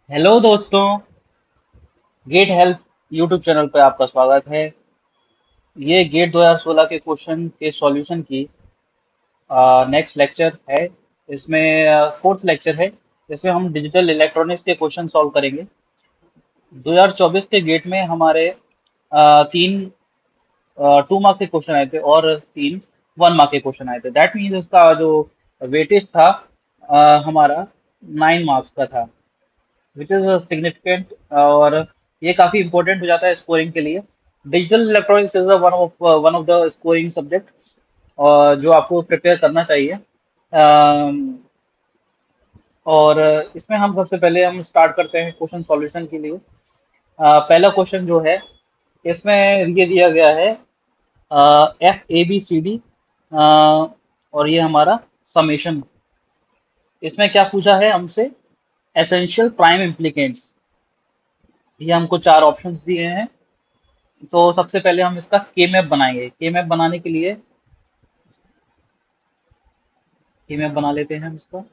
Hello दोस्तों, get help YouTube channel पर आपका स्वागत है। ये गेट 2016 के क्वेश्चन के सॉल्यूशन की नेक्स्ट लेक्चर है। इसमें फोर्थ लेक्चर है। इसमें हम डिजिटल इलेक्ट्रॉनिक्स के क्वेश्चन सॉल्व करेंगे। 2024 के गेट में हमारे तीन 2 मार्क्स के क्वेश्चन आए थे और तीन 1 मार्क के क्वेश्चन आए थे। दैट मीन्स इसका जो वेटेज था हमारा 9 मार्क्स का था, विच इज सिग्निफिकेंट। और ये काफी इंपॉर्टेंट हो जाता है स्कोरिंग के लिए। Digital electronics is one of the scoring subject जो आपको प्रिपेयर करना चाहिए। और इसमें हम सबसे पहले हम स्टार्ट करते हैं क्वेश्चन सॉल्यूशन के लिए। पहला क्वेश्चन जो है, इसमें ये दिया गया है FABCD, और ये हमारा समेशन। इसमें क्या पूछा है हमसे? Essential prime implicants. ये हमको चार ऑप्शंस दिए हैं। तो सबसे पहले हम इसका के मैप बनाएंगे। के मैप बनाने के लिए के मैप बना लेते हैं हम इसका।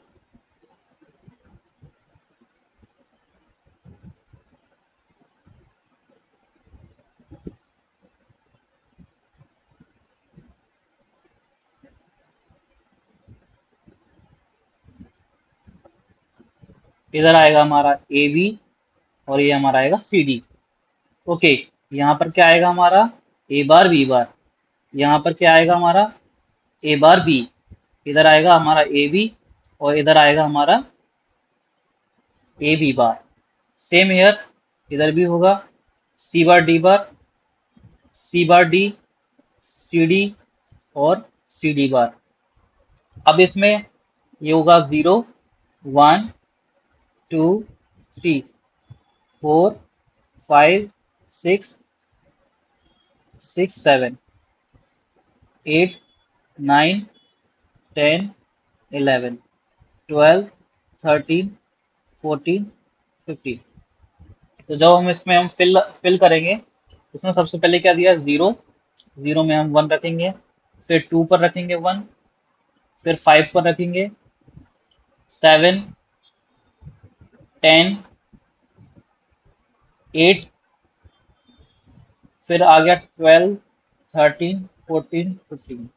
इधर आएगा हमारा AB और ये हमारा आएगा CD। ओके, यहाँ पर क्या आएगा हमारा? A बार B बार। यहाँ पर क्या आएगा हमारा? A bar B। इधर आएगा हमारा AB और इधर आएगा हमारा AB बार। सेम हेयर, इधर भी होगा C बार D बार, C बार D, CD और CD बार। अब इसमें ये होगा 0, 1, 2, 3, 4, 5, 6, 7, 8, 9, 10, 11, 12, 13, 14, 15। तो जब हम इसमें हम फिल करेंगे, इसमें सबसे पहले क्या दिया? 0। 0 में हम 1 रखेंगे, फिर 2 पर रखेंगे 1, फिर 5 पर रखेंगे 7, 10, 8, फिर आ गया 12, 13, 14, 15।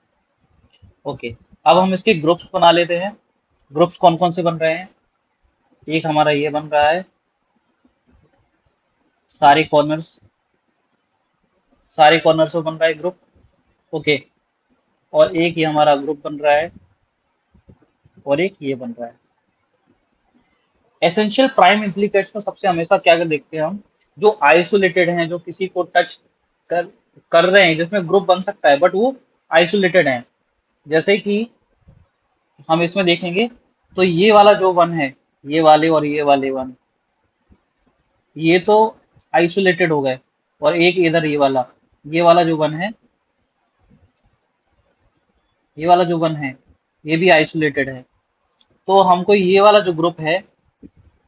ओके, अब हम इसके ग्रुप्स बना लेते हैं। ग्रुप्स कौन कौन से बन रहे हैं? एक हमारा ये बन रहा है, सारे कॉर्नर्स। सारे कॉर्नर्स में बन रहा है ग्रुप। ओके, और एक ये हमारा ग्रुप बन रहा है और एक ये बन रहा है। एसेंशियल प्राइम इम्प्लीकेट्स में सबसे हमेशा क्या कर देखते हैं हम? जो आइसोलेटेड हैं, जो किसी को टच कर कर रहे हैं, जिसमें ग्रुप बन सकता है बट वो आइसोलेटेड हैं। जैसे कि हम इसमें देखेंगे तो ये वाला जो वन है, ये वाले और ये वाले वन, ये तो आइसोलेटेड हो गए। और एक इधर ये वाला जो वन है, ये वाला जो वन है, ये भी आइसोलेटेड है। तो हमको ये वाला जो ग्रुप है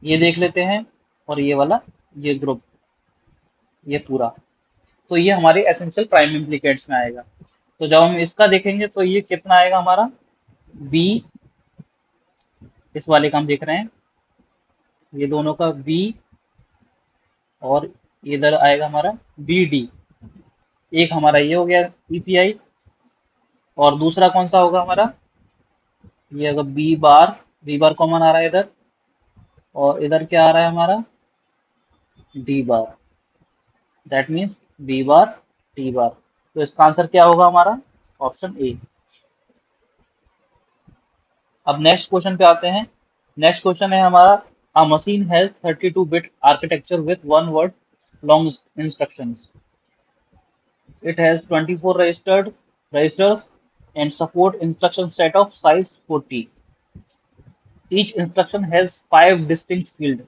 ये देख लेते हैं, और ये वाला, ये ग्रुप, ये पूरा। तो ये हमारे एसेंशियल प्राइम इम्प्लीकेट्स में आएगा। तो जब हम इसका देखेंगे तो ये कितना आएगा हमारा? बी, इस वाले का हम देख रहे हैं, ये दोनों का बी, और इधर आएगा हमारा BD। एक हमारा ये हो गया EPI, और दूसरा कौन सा होगा हमारा? ये अगर बी बार कॉमन आ रहा है इधर, और इधर क्या आ रहा है हमारा? D bar. That means B bar, D बार। तो इसका आंसर क्या होगा हमारा? Option A। अब नेक्स्ट क्वेश्चन पे आते हैं। नेक्स्ट क्वेश्चन है हमारा, अ machine has 32 bit architecture with one word long instructions. It has 24 registers and support instruction set of size 40. Each instruction has 5 distinct fields,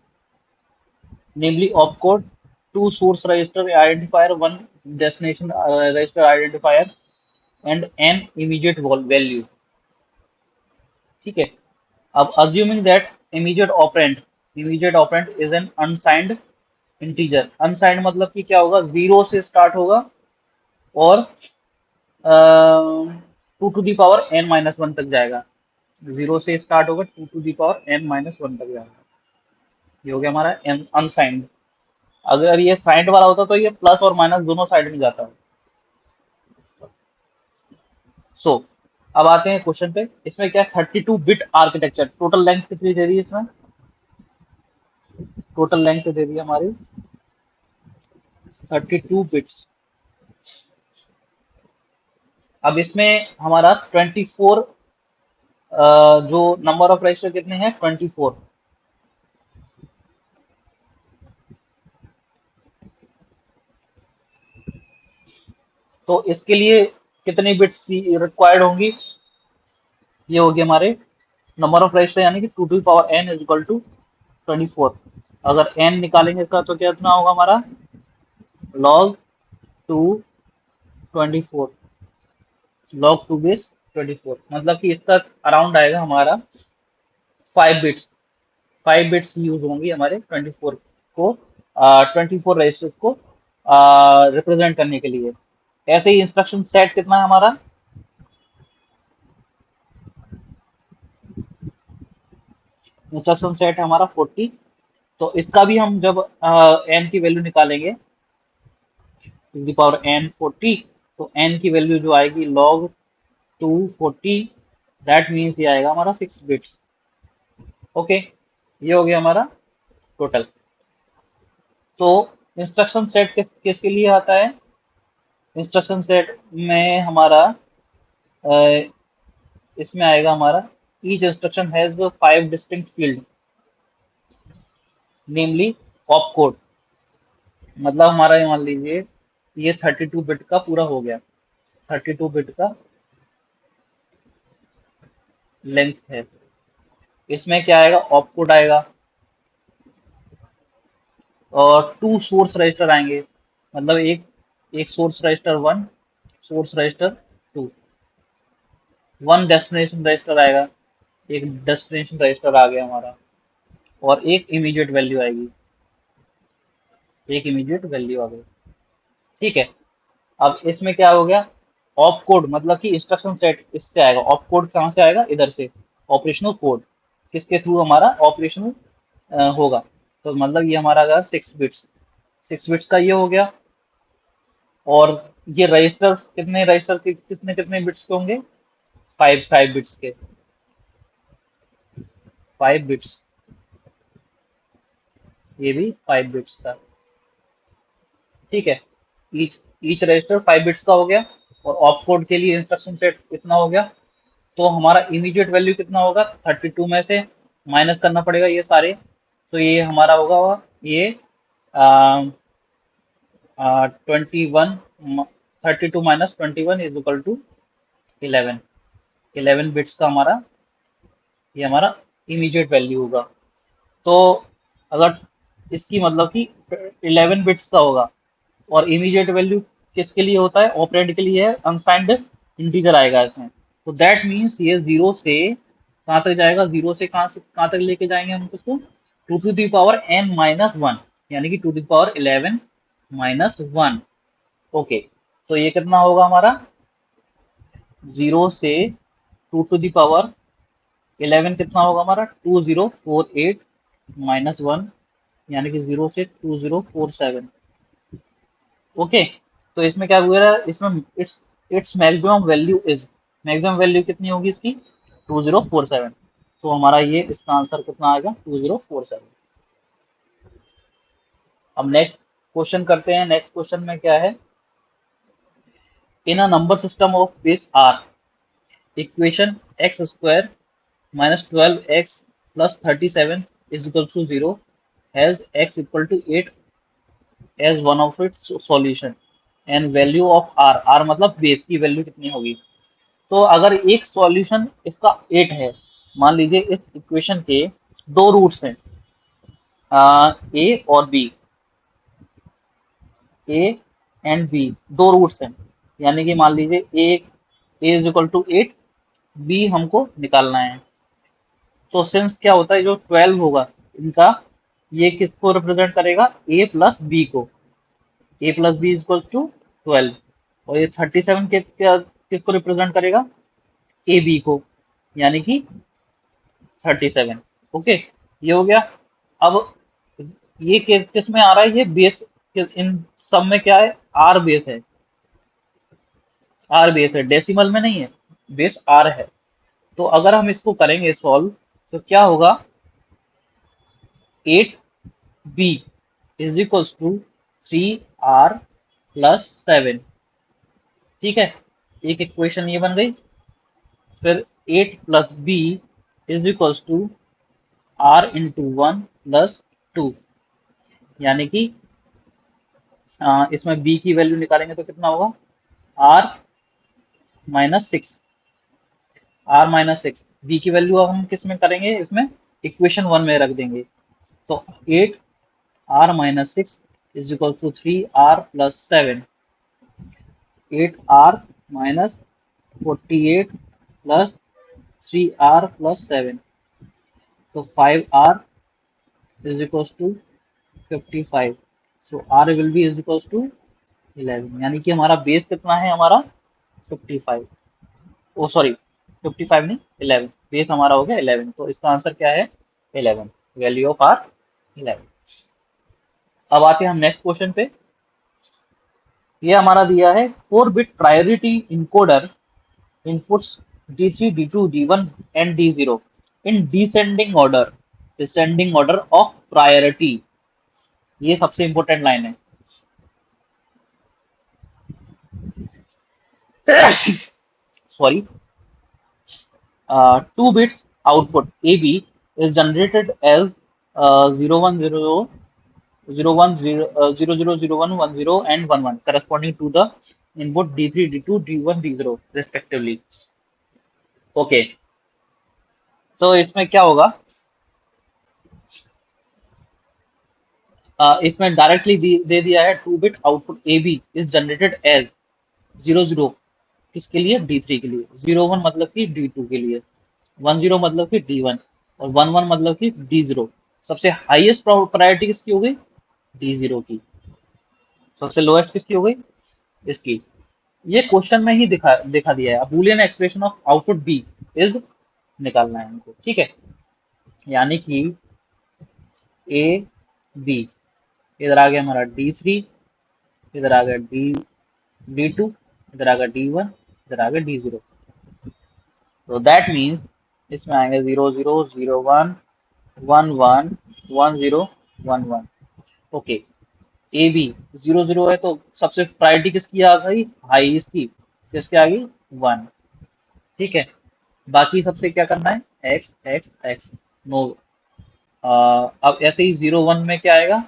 namely opcode, two source register identifier, one destination register identifier, and an immediate value. ठीक है। अब assuming that immediate operand is an unsigned integer। unsigned मतलब कि क्या होगा? 0 से start होगा और 2 to the power n-1 तक जाएगा। 0 से स्टार्ट होगा, 2 to the power n-1 तक जाएगा। ये हो गया हमारा अनसाइंड। अगर ये साइंड वाला होता तो ये प्लस और माइनस दोनों साइड में जाता है। सो अब आते हैं क्वेश्चन पे। इसमें क्या 32 बिट आर्किटेक्चर, टोटल लेंथ कितनी दे दी है इसमें? टोटल लेंथ दे दी है हमारी 32 बिट्स। अब इसमें हमारा 24 जो नंबर ऑफ रजिस्टर कितने हैं 24। तो इसके लिए कितनी बिट्स रिक्वायर्ड होंगी? ये होगी हमारे नंबर ऑफ रजिस्टर, यानी कि 2 to the power n is equal to 24। अगर n निकालेंगे इसका तो कितना होगा हमारा log 2 24, log 2 बेस 24, मतलब कि इसका अराउंड आएगा हमारा 5 बिट्स। 5 बिट्स यूज होंगी हमारे 24 को 24 रजिस्टर्स को रिप्रेजेंट करने के लिए। ऐसे ही इंस्ट्रक्शन सेट कितना है हमारा? इंस्ट्रक्शन सेट है हमारा 40। तो इसका भी हम जब n की वैल्यू निकालेंगे टू द पावर n 40, तो n की वैल्यू जो आएगी log 240, दैट मीन्स ये आएगा हमारा 6 बिट्स। ओके, ये हो गया हमारा टोटल। तो इंस्ट्रक्शन सेट किसके लिए आता है? इंस्ट्रक्शन सेट में हमारा अ, इसमें आएगा हमारा each instruction has 5 distinct field, namely op code. मतलब हमारा ये मान लीजिए ये 32 बिट का पूरा हो गया, 32 बिट का लेंथ है। इसमें क्या आएगा? ऑप कोड आएगा और 2 सोर्स रजिस्टर आएंगे। मतलब एक एक source register 1, source register 2, 1 destination register आएगा, एक डेस्टिनेशन रजिस्टर आ गया हमारा, और एक इमीडिएट वैल्यू आएगी, एक इमीडिएट वैल्यू आ गई। ठीक है। अब इसमें क्या हो गया? ऑप कोड मतलब कि इंस्ट्रक्शन सेट इससे आएगा। ऑप कोड कहाँ से आएगा? इधर से, ऑपरेशनल कोड, किसके थ्रू हमारा ऑपरेशन होगा। तो मतलब ये हमारा आ गया 6 बिट्स। 6 बिट्स का ये हो गया। और ये रजिस्टर्स कितने रजिस्टर के कितने कितने बिट्स के होंगे? 5 बिट्स के, 5 बिट्स, ये भी 5 बिट्स का। ठीक है। ईच ईच रजिस्टर 5 बिट्स का हो गया। और ऑप कोड के लिए इंस्ट्रक्शन सेट कितना हो गया? तो हमारा इमीडिएट वैल्यू कितना होगा? 32 में से माइनस करना पड़ेगा ये सारे। तो ये हमारा होगा ये 21, 32 - 21 इज इक्वल टू 11। 11 बिट्स का हमारा ये हमारा इमीडिएट वैल्यू होगा। तो अगर इसकी मतलब कि 11 बिट्स का होगा, और इमीडिएट वैल्यू किसके लिए होता है? ऑपरेंड के लिए है, अनसाइंड इंटीजर आएगा इसमें। तो दैट मीन्स ये जीरो से कहाँ तक जाएगा? जीरो से कहाँ तक लेके जाएंगे हम इसको? Two to the power n - 1, यानी कि 2 to the power 11 - 1। ओके, तो ये कितना होगा हमारा? जीरो से 2 to the power 11 कितना होगा हमारा? 2048 - 1, यानी कि 0 से 2047। ओके, तो इसमें क्या हुआ? इसमें इट्स इट्स मैक्सिमम वैल्यू कितनी होगी इसकी? 2047। तो हमारा ये इसका आंसर कितना आएगा? 2047। अब नेक्स्ट क्वेश्चन करते हैं। नेक्स्ट क्वेश्चन में क्या है? In a number system of base R, equation X square -12x plus 37 is equal to 0 has x equal to 8 as one of its solution and value of r मतलब base की value कितनी होगी? तो अगर एक सॉल्यूशन इसका 8 है, मान लीजिए इस इक्वेशन के दो रूट्स हैं, ए और बी, ए एंड बी, दो रूट्स हैं। यानी कि मान लीजिए ए इज इक्वल टू 8, बी हमको निकालना है। तो सिंस क्या होता है, जो 12 होगा इनका, ये किसको रिप्रेजेंट करेगा? ए प्लस बी को। A plus B is equal to 12। और ये 37 के किसको रिप्रेजेंट करेगा? ए बी को, यानी कि 37। ओके, ये हो गया। अब ये किस में आ रहा है, ये बेस इन सब में क्या है, आर बेस है, आर बेस है, डेसिमल में नहीं है, बेस आर है। तो अगर हम इसको करेंगे सॉल्व, तो क्या होगा, 8b is equals to 3r+7। ठीक है, एक इक्वेशन ये बन गई। फिर 8+b is equals to r × 1+2, यानी कि इसमें b की वैल्यू निकालेंगे तो कितना होगा, r-6, r-6। b की वैल्यू अब हम किस में करेंगे, इसमें इक्वेशन 1 में रख देंगे। तो 8r-6 is equal to 3r+7, 8r-48 + 3r+7, तो 5r is equals to 55। so r will be is equals to 11, यानी कि हमारा बेस कितना है, हमारा 55, ओ सॉरी 55 नहीं, 11, बेस हमारा हो गया 11। तो इसका आंसर क्या है, 11, वैल्यू ऑफ आर 11। अब आते हैं हम नेक्स्ट क्वेश्चन पे। ये हमारा दिया है 4 bit priority encoder inputs D3, D2, D1 and D0 in descending order of priority। ये सबसे इंपॉर्टेंट लाइन है। Sorry, 2 bits output AB is generated as 0 1 0 0 1 0 0 0 0 1 1 0 and 1 1 corresponding to the input D3, D2, D1, D0 respectively। Okay, तो इसमें क्या होगा, इसमें directly दे दिया है 2 bit output A B is generated as 0 0, किसके लिए, D3 के लिए, 0 1 मतलब कि D2 के लिए, 1 0 मतलब कि D1, और 1 1 मतलब कि D0। सबसे हाईएस्ट प्रायोरिटी किसकी हो गई, D0 की। सबसे लोएस्ट किसकी हो गई, इसकी। ये क्वेश्चन में ही दिखा दिखा दिया है। Boolean expression of output B is निकालना है हमको। ठीक है, यानी कि ए बी, इधर आ गया हमारा D3, इधर आ गया D2, इधर आ गया D1, इधर आ गया D0। तो दैट मीन्स इसमें आएंगे 0 0 0 1 1 1 1 0 1 1। ओके, ए बी 0 0 है, तो सबसे प्रायोरिटी किसकी आ गई, हाई इसकी, किसकी आ गई, 1। ठीक है, बाकी सबसे क्या करना है, एक्स एक्स एक्स, नो। अब ऐसे ही 0 1 में क्या आएगा,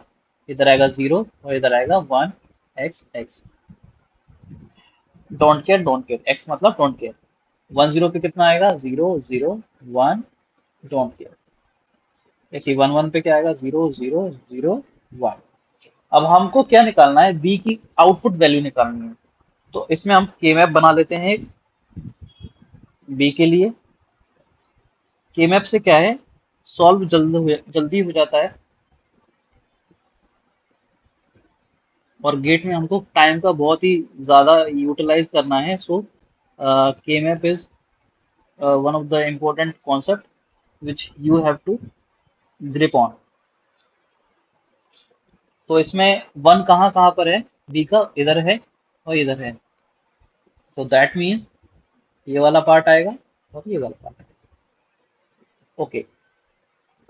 इधर आएगा 0 और इधर आएगा 1, x x, don't care, x मतलब डोंट केयर। 1 0 पे कितना आएगा, 0 0 1, डोंट केयर। ऐसे 1 1 पे क्या आएगा, 0 0 0 1। अब हमको क्या निकालना है, बी की आउटपुट वैल्यू निकालनी है। तो इसमें हम के मैप बना लेते हैं बी के लिए। के मैप से क्या है, सॉल्व जल्दी हो जाता है, और गेट में हमको टाइम का बहुत ही ज़्यादा यूटिलाइज करना है। So K map is one of the important concept which you have to grip on. तो इसमें वन कहाँ कहाँ पर है, बी का इधर है और इधर है। तो दैट मीन्स ये वाला पार्ट आएगा और ये वाला पार्ट आएगा। ओके,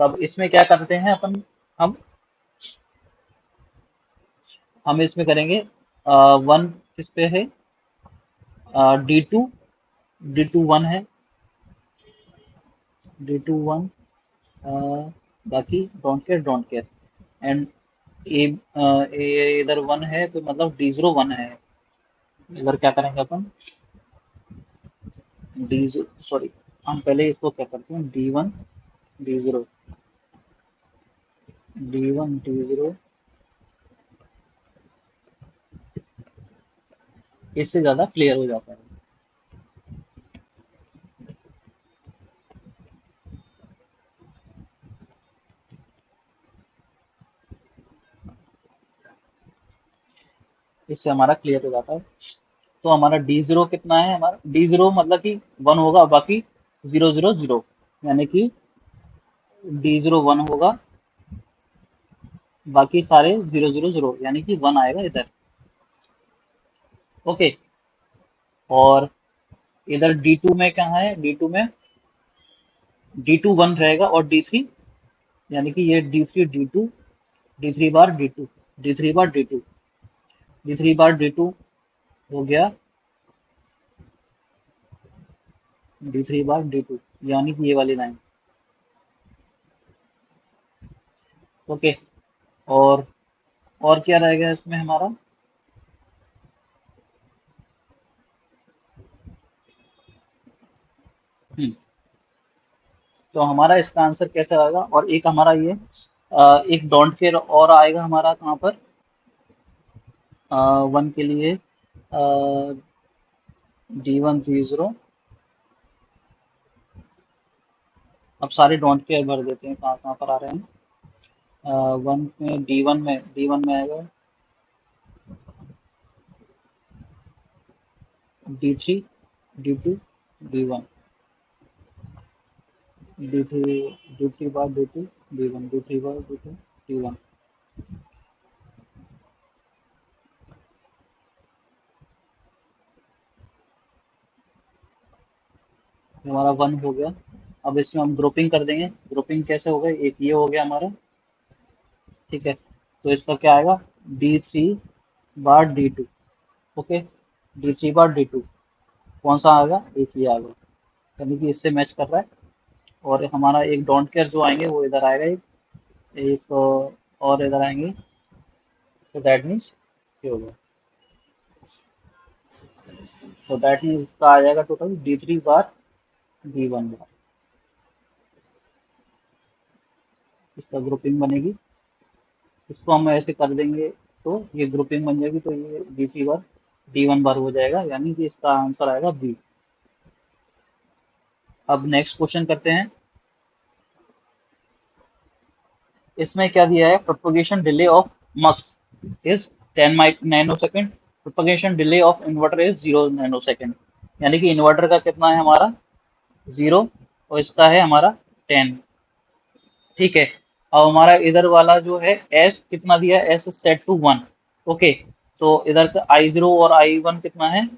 तब इसमें क्या करते हैं अपन, हम हम इसमें करेंगे, वन किस पे है, D2, D2 1 है, D2 1, बाकी डोंट केयर एंड इधर 1 है, तो मतलब D0 1 है। इधर क्या करेंगे अपन, D0 सॉरी, हम पहले इसको क्या करते हैं, D1 D0, D1 D0, इससे ज्यादा क्लियर हो जाता है। इससे हमारा क्लियर हो जाता है। तो हमारा D0 कितना है, हमारा D0 मतलब कि 1 होगा, बाकी 0 0 0, यानी कि D0 1 होगा, बाकी सारे 0 0 0, यानी कि 1 आएगा इधर। ओके। और इधर D2 में क्या है, D2 में D2 1 रहेगा और D3, यानी कि ये D3 D2, D3 बार D2, D3 बार D2, D3 बार D2 हो गया D3 बार D2, यानी कि ये वाली लाइन। ओके। और और क्या रहेगा इसमें हमारा? हम्म, तो हमारा इसका आंसर कैसे आएगा? और एक हमारा ये एक डोंट केयर और आएगा हमारा कहाँ पर, 1 के लिए, D1 D0। अब सारे डोंट केयर भर देते हैं, कहाँ कहाँ पर आ रहे हैं। 1 में, D1 में आएगा D3 D2 D1, D3 बार D2 D1, D3 बार D2 D1। हमारा 1 हो गया। अब इसमें हम ग्रुपिंग कर देंगे। ग्रुपिंग कैसे हो गई? एक ये हो गया हमारा, ठीक है। तो इसका क्या आएगा, D3 बार D2। ओके, D3 बार D2 कौन सा आएगा? एक ये आएगा, यानी कि इससे मैच कर रहा है। और हमारा एक डोंट केयर जो आएंगे वो इधर आएगा, एक और इधर आएंगे। तो दैट मीन्स ये होगा, तो दैट मीन्स इसका आ जाएगा टोटल D3 बार D1 बार। इसका ग्रुपिंग बनेगी, इसको हम ऐसे कर देंगे तो ये ग्रुपिंग बन जाएगी, तो ये D3 बार D1 बार हो जाएगा, यानी कि इसका आंसर आएगा बी। अब नेक्स्ट क्वेश्चन करते हैं। इसमें क्या दिया है? Propagation delay of mux is 10 nanosecond, propagation delay of inverter is 0 nanosecond. यानी कि इन्वर्टर का कितना है हमारा 0, और इसका है हमारा 10। ठीक है। अब हमारा इधर वाला जो है एस कितना दिया है, एस सेट टू 1। ओके। तो इधर का I0 और I1 कितना है?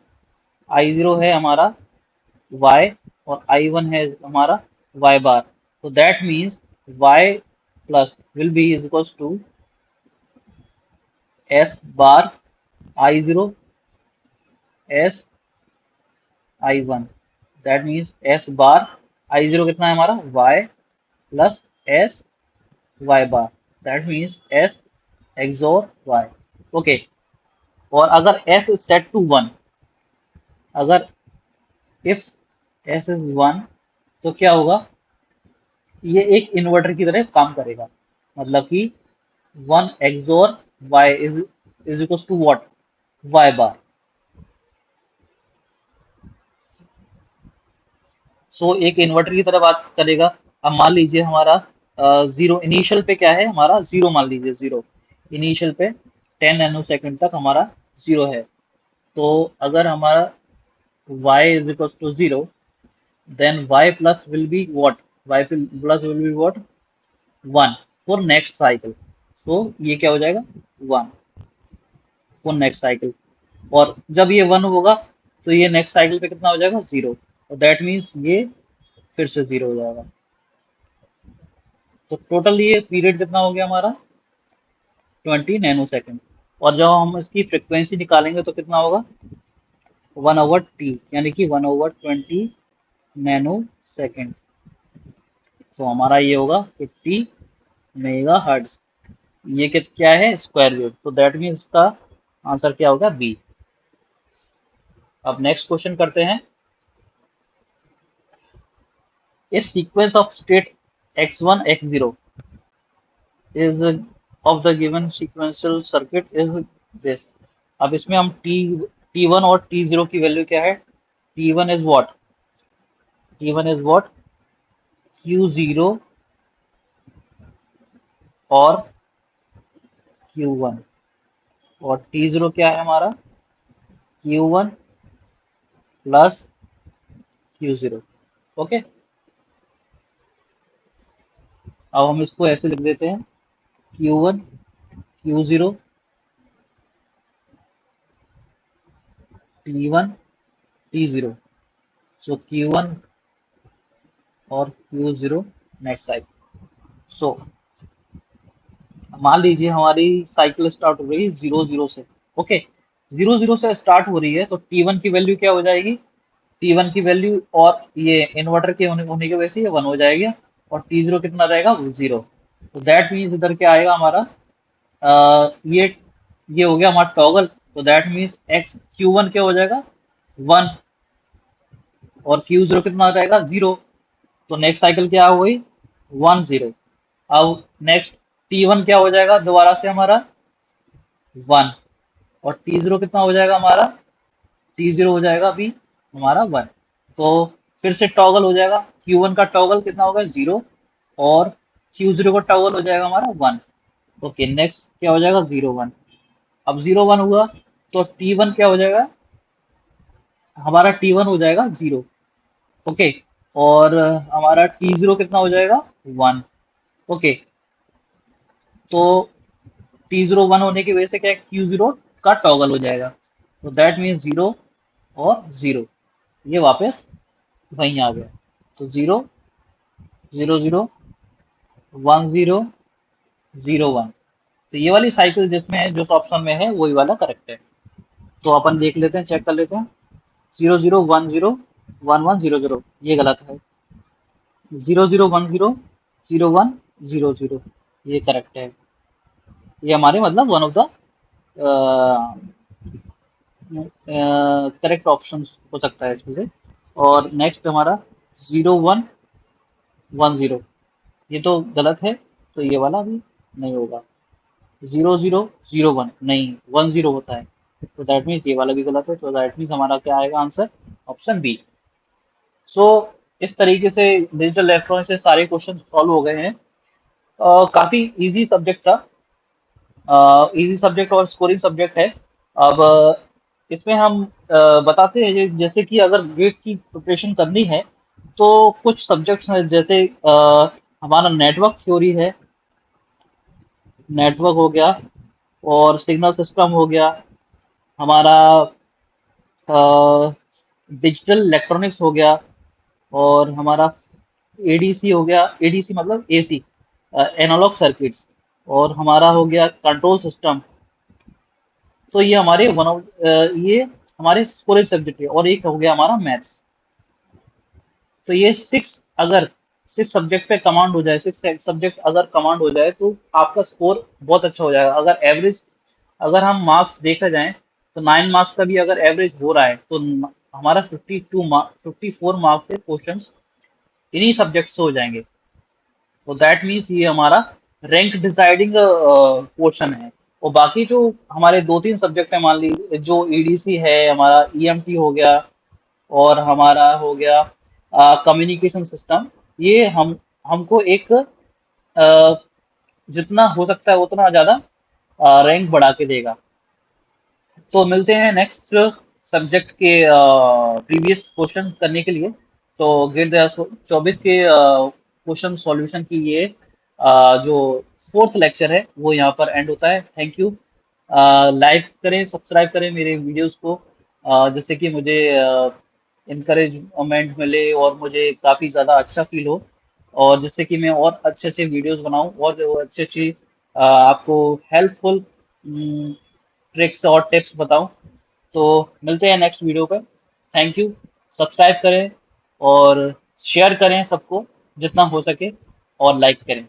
I0 है हमारा y, और I1 है हमारा y बार। तो that means y plus will be is equals to S bar I0 S I1। That means S bar I0 कितना है हमारा y plus S y bar. That means S XOR y। Okay. और अगर s is set to 1, अगर if s is 1, तो क्या होगा, ये एक इन्वर्टर की तरह काम करेगा। मतलब कि 1 XOR y is equal to what, y bar. So एक इन्वर्टर की तरह बात करेगा। अब मान लीजिए हमारा जीरो इनिशियल पे क्या है, हमारा जीरो, मान लीजिए जीरो इनिशियल पे 10 नैनो सेकंड तक हमारा जीरो है। तो अगर हमारा y is equal to zero, then y plus will be what, plus will be what, 1 for next cycle। so ये क्या हो जाएगा, 1 for next cycle। और जब ये 1 होगा तो ये नेक्स्ट साइकिल पे कितना हो जाएगा, 0। और दैट मीन्स ये फिर से 0 हो जाएगा। तो टोटल ये पीरियड कितना हो गया हमारा, 20 नैनो सेकेंड। और जब हम इसकी फ्रिक्वेंसी निकालेंगे तो कितना होगा, 1/t, यानी कि 1/20 नैनो सेकेंड। तो हमारा ये होगा 50 मेगा हर्ट्ज। ये क्या है, स्क्वायर वेव। तो दैट मीन्स इसका आंसर क्या होगा, बी। अब नेक्स्ट क्वेश्चन करते हैं। If sequence of state x1 x0 is of the given sequential circuit is this. अब इसमें हम t1 और t0 की वैल्यू क्या है, t1 इज व्हाट q0 और q1, और t0 क्या है हमारा, q1 प्लस q0। ओके। अब हम इसको ऐसे लिख देते हैं, Q1 Q0, T1, T0. So Q1 और Q0 नेक्स्ट साइकिल. सो मान लीजिए हमारी साइकिल स्टार्ट हो रही है 0 0 से. ओके, 0 0 से स्टार्ट हो रही है तो T1 की वैल्यू क्या हो जाएगी? T1 की वैल्यू और ये इन्वर्टर के होने की वजह से ये 1 हो जाएगा. और T0 कितना रहेगा? 0. तो दैट मीन्स इधर क्या आएगा हमारा? ये हो गया हमारा टॉगल. तो दैट मीन्स एक्स Q1 क्या हो जाएगा? 1. और Q0 कितना रहेगा? 0. तो नेक्स्ट साइकिल क्या हो गई? 1 0. अब नेक्स्ट T1 क्या हो जाएगा दोबारा से हमारा? 1. और T0 कितना हो जाएगा हमारा? T0 हो जाएगा अभी हमारा 1. तो फिर से टॉगल हो जाएगा. Q1 का टॉगल कितना होगा? 0. और Q0 का टॉगल हो जाएगा हमारा 1. ओके, नेक्स्ट क्या हो जाएगा? 0 1. अब 0 1 हुआ तो T1 क्या हो जाएगा? हमारा T1 हो जाएगा 0. ओके. और हमारा T0 कितना हो जाएगा? 1. ओके. तो T0 1 होने की वजह से क्या Q0 का टॉगल हो जाएगा. तो दैट मीन्स 0 और 0 ये वापस वहीं आ गया. तो 0 0 0 1 0 0 1. तो ये वाली साइकिल जिसमें है, जिस ऑप्शन में है, वही वाला करेक्ट है. तो अपन देख लेते हैं, चेक कर लेते हैं. 0 0 1 0 1 1 0 0 ये गलत है. 0 0 1 0 0 1 0 0 ये करेक्ट है. ये हमारे मतलब one of the correct option हो सकता है इसमें से. और नेक्स्ट हमारा 0 1 1 0 ये तो गलत है. तो ये वाला भी नहीं होगा. 0 0 0 1 नहीं, 1 0 होता है. तो दैट मीन्स ये वाला भी गलत है. तो दैट मीन्स हमारा क्या आएगा आंसर? Option B. सो इस तरीके से डिजिटल इलेक्ट्रॉनिक्स से सारे क्वेश्चन सॉल्व हो गए हैं. काफी इजी सब्जेक्ट था. इजी सब्जेक्ट और स्कोरिंग सब्जेक्ट है. अब इसमें हम बताते हैं जैसे कि अगर गेट की प्रिपरेशन करनी है तो कुछ सब्जेक्ट्स हैं जैसे हमारा नेटवर्क थ्योरी है. नेटवर्क हो गया और सिग्नल सिस्टम हो गया हमारा. डिजिटल इलेक्ट्रॉनिक्स हो गया और हमारा एडीसी हो गया. एडीसी मतलब एसी, एनालॉग सर्किट्स. और हमारा हो गया कंट्रोल सिस्टम. तो ये हमारे ये हमारे स्कोरेज सब्जेक्ट है. और एक हो गया हमारा मैथ्स. तो ये सिक्स सब्जेक्ट पे कमांड हो जाए, 6 सब्जेक्ट अगर कमांड हो जाए तो आपका स्कोर बहुत अच्छा हो जाएगा. अगर एवरेज, अगर हम मार्क्स देखा जाए तो 9 मार्क्स का भी अगर एवरेज हो रहा है तो हमारा 54 मार्क्स के क्वेश्चन इन्हीं सब्जेक्ट से हो जाएंगे. तो दैट मीन्स ये हमारा रैंक डिसाइडिंग पोर्शन है. और बाकी जो हमारे 2 3 सब्जेक्ट है, मान लीजिए जो ईडीसी है, हमारा ईएमटी हो गया और हमारा हो गया कम्युनिकेशन सिस्टम, ये हमको एक जितना हो सकता है उतना ज्यादा रैंक बढ़ा के देगा. तो मिलते हैं नेक्स्ट सब्जेक्ट के प्रीवियस क्वेश्चन करने के लिए. तो गेट 2024 के क्वेश्चन सॉल्यूशन की ये जो फोर्थ लेक्चर है वो यहाँ पर एंड होता है. Thank you. लाइक करें, सब्सक्राइब करें मेरे वीडियोस को, जिससे कि मुझे इनकरेजमेंट मिले और मुझे काफ़ी ज़्यादा अच्छा फील हो. और जिससे कि मैं और अच्छे अच्छे वीडियोस बनाऊं और जो अच्छी अच्छी आपको हेल्पफुल ट्रिक्स और टिप्स बताऊं. तो मिलते हैं नेक्स्ट वीडियो पे. Thank you. सब्सक्राइब करें और शेयर करें सबको जितना हो सके, और लाइक करें.